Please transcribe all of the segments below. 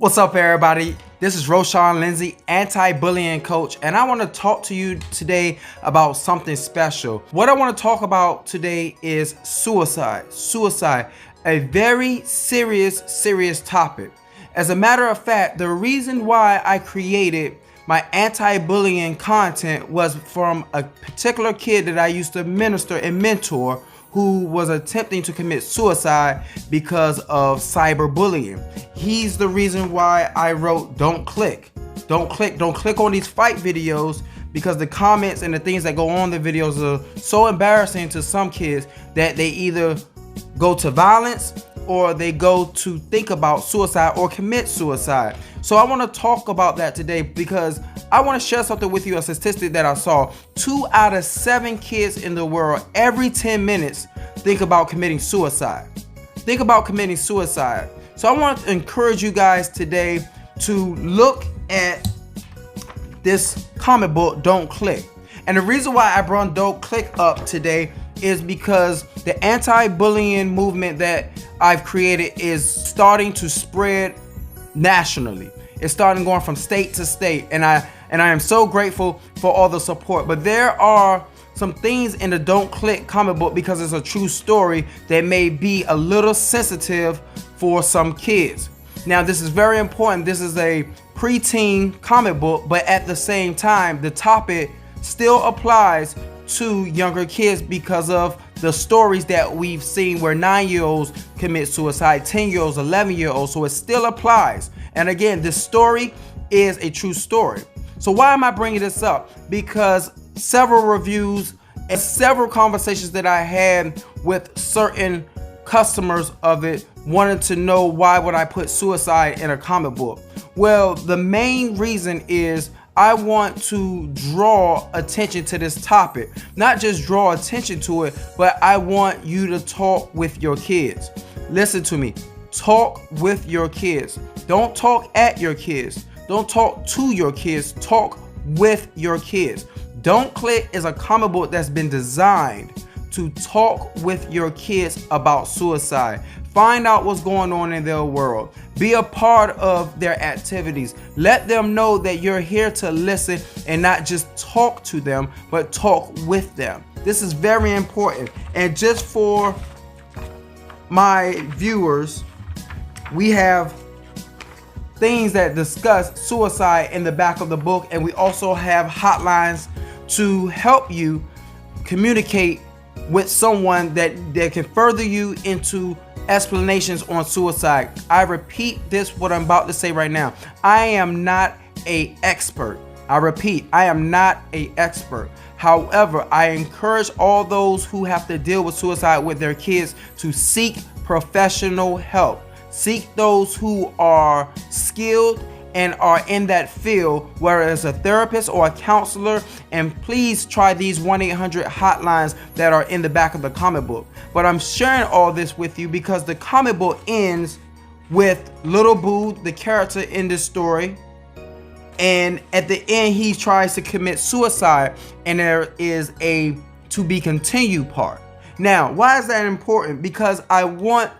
What's up, everybody? This is Roshan Lindsay, anti-bullying coach, and I want to talk to you today about something special. What I want to talk about today is suicide. Suicide, a very serious topic. As a matter of fact, the reason why I created my anti-bullying content was from a particular kid that I used to minister and mentor who was attempting to commit suicide because of cyberbullying. He's the reason why I wrote don't click on these fight videos, because the comments and the things that go on the videos are so embarrassing to some kids that they either go to violence or they go to think about suicide or commit suicide. So I want to talk about that today because I want to share something with you, a statistic that I saw. 2 out of 7 kids in the world every 10 minutes think about committing suicide. Think about committing suicide. So I want to encourage you guys today to look at this comic book, Don't Click. And the reason why I brought Don't Click up today is because the anti-bullying movement that I've created is starting to spread nationally. It's starting going from state to state, and I am so grateful for all the support. But there are some things in the Don't Click comic book, because it's a true story, that may be a little sensitive for some kids. Now, this is very important. This is a preteen comic book, but at the same time, the topic still applies to younger kids because of the stories that we've seen where 9-year-olds commit suicide, 10-year-olds, 11-year-olds, so it still applies. And again, this story is a true story. So why am I bringing this up? Because several reviews and several conversations that I had with certain customers of it wanted to know, why would I put suicide in a comic book? Well, the main reason is I want to draw attention to this topic. Not just draw attention to it, but I want you to talk with your kids. Listen to me. Talk with your kids. Don't talk at your kids. Don't talk to your kids. Talk with your kids. Don't Click is a comic book that's been designed to talk with your kids about suicide. Find out what's going on in their world. Be a part of their activities. Let them know that you're here to listen and not just talk to them, but talk with them. This is very important. And just for my viewers, we have things that discuss suicide in the back of the book, and we also have hotlines to help you communicate with someone that can further you into explanations on suicide. I repeat this, what I'm about to say right now. I am not an expert. I repeat, I am not an expert. However, I encourage all those who have to deal with suicide with their kids to seek professional help. Seek those who are skilled and are in that field, whether it's a therapist or a counselor, and please try these 1-800 hotlines that are in the back of the comic book. But I'm sharing all this with you because the comic book ends with Little Boo, the character in this story, and at the end he tries to commit suicide, and there is a to be continued part. Now, why is that important? Because I want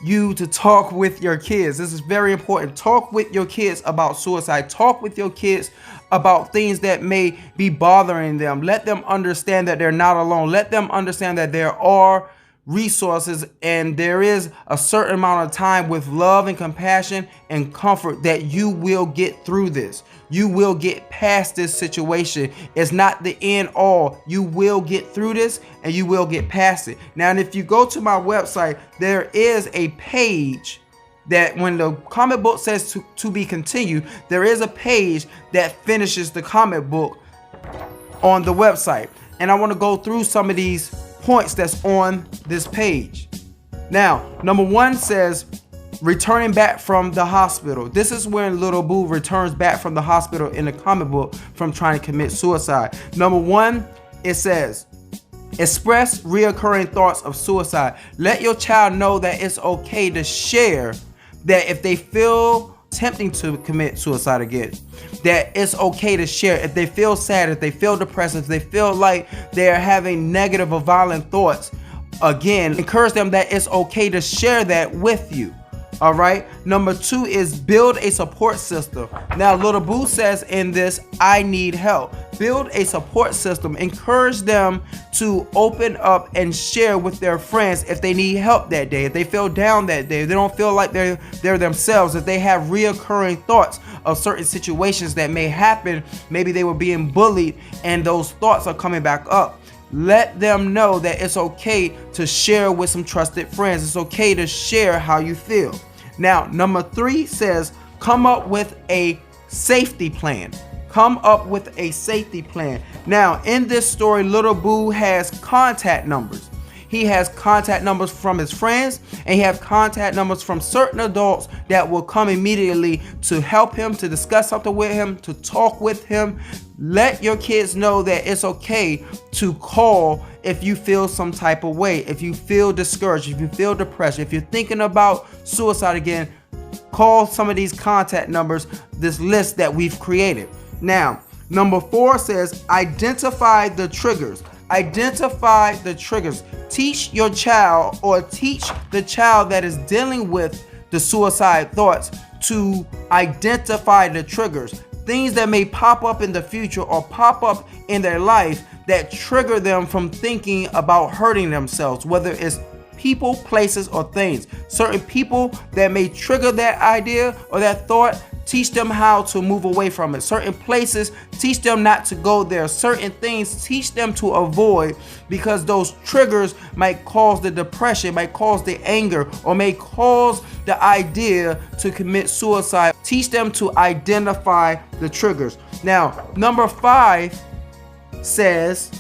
you to talk with your kids. This is very important. Talk with your kids about suicide. Talk with your kids about things that may be bothering them. Let them understand that they're not alone. Let them understand that there are resources and there is a certain amount of time with love and compassion and comfort that you will get through this. You will get past this situation. It's not the end all. You will get through this and you will get past it. Now, and if you go to my website, there is a page that when the comic book says to be continued, there is a page that finishes the comic book on the website. And I want to go through some of these points that's on this page. Now, number 1 says returning back from the hospital. This is when Little Boo returns back from the hospital in the comic book from trying to commit suicide. Number 1, it says express reoccurring thoughts of suicide. Let your child know that it's okay to share that if they feel tempting to commit suicide again, that it's okay to share. If they feel sad, if they feel depressed, if they feel like they're having negative or violent thoughts, again, encourage them that it's okay to share that with you. All right. Number 2 is build a support system. Now, Little Boo says in this, I need help. Build a support system. Encourage them to open up and share with their friends if they need help that day, if they feel down that day, if they don't feel like they're themselves, if they have reoccurring thoughts of certain situations that may happen. Maybe they were being bullied and those thoughts are coming back up. Let them know that it's okay to share with some trusted friends. It's okay to share how you feel. Now, number 3 says, come up with a safety plan. Come up with a safety plan. Now, in this story, Little Boo has contact numbers. He has contact numbers from his friends, and he has contact numbers from certain adults that will come immediately to help him, to discuss something with him, to talk with him. Let your kids know that it's okay to call if you feel some type of way, if you feel discouraged, if you feel depressed, if you're thinking about suicide again. Call some of these contact numbers, this list that we've created. Now, number 4 says identify the triggers. Identify the triggers. Teach your child, or teach the child that is dealing with the suicide thoughts, to identify the triggers. Things that may pop up in the future or pop up in their life that trigger them from thinking about hurting themselves, whether it's people, places, or things. Certain people that may trigger that idea or that thought, teach them how to move away from it. Certain places, teach them not to go there. Certain things, teach them to avoid, because those triggers might cause the depression, might cause the anger, or may cause the idea to commit suicide. Teach them to identify the triggers. Now, number 5 says,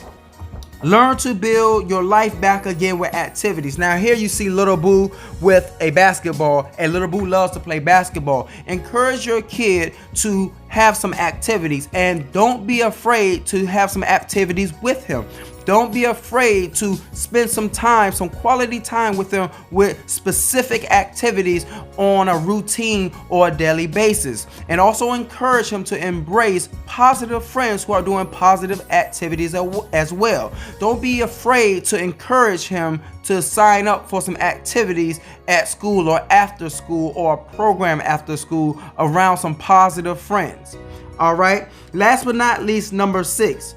learn to build your life back again with activities. Now, here you see Little Boo with a basketball, and Little Boo loves to play basketball. Encourage your kid to have some activities, and don't be afraid to have some activities with him. Don't be afraid to spend some time, some quality time with them, with specific activities on a routine or a daily basis. And also encourage him to embrace positive friends who are doing positive activities as well. Don't be afraid to encourage him to sign up for some activities at school or after school, or a program after school around some positive friends. All right. Last but not least, number 6.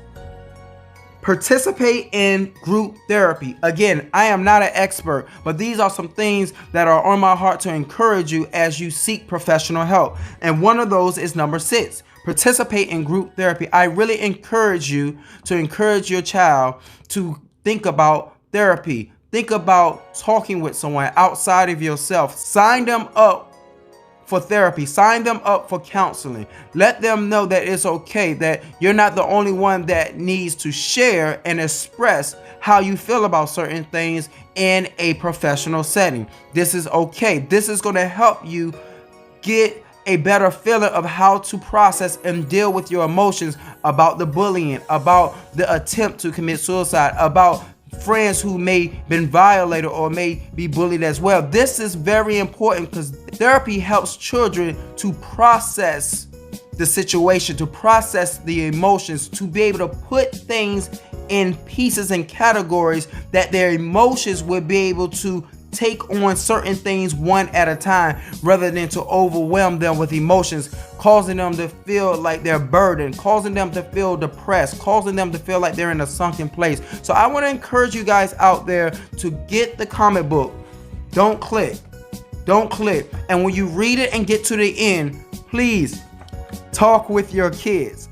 Participate in group therapy. Again, I am not an expert, but these are some things that are on my heart to encourage you as you seek professional help. And one of those is number 6. Participate in group therapy. I really encourage you to encourage your child to think about therapy. Think about talking with someone outside of yourself. Sign them up for therapy. Sign them up for counseling. Let them know that it's okay, that you're not the only one that needs to share and express how you feel about certain things in a professional setting. This is okay. This is going to help you get a better feeling of how to process and deal with your emotions about the bullying, about the attempt to commit suicide, about friends who may been violated or may be bullied as well. This is very important because therapy helps children to process the situation, to process the emotions, to be able to put things in pieces and categories that their emotions would be able to take on certain things one at a time, rather than to overwhelm them with emotions, causing them to feel like they're burdened, causing them to feel depressed, causing them to feel like they're in a sunken place. So I want to encourage you guys out there to get the comic book. Don't click. And when you read it and get to the end, please talk with your kids.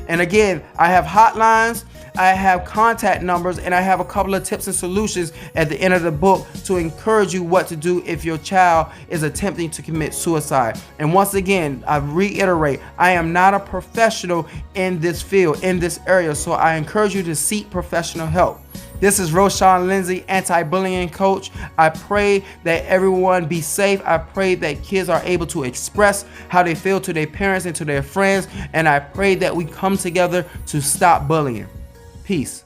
And again, I have hotlines, I have contact numbers, and I have a couple of tips and solutions at the end of the book to encourage you what to do if your child is attempting to commit suicide. And once again, I reiterate, I am not a professional in this field, in this area, so I encourage you to seek professional help. This is Roshan Lindsay, anti-bullying coach. I pray that everyone be safe. I pray that kids are able to express how they feel to their parents and to their friends. And I pray that we come together to stop bullying. Peace.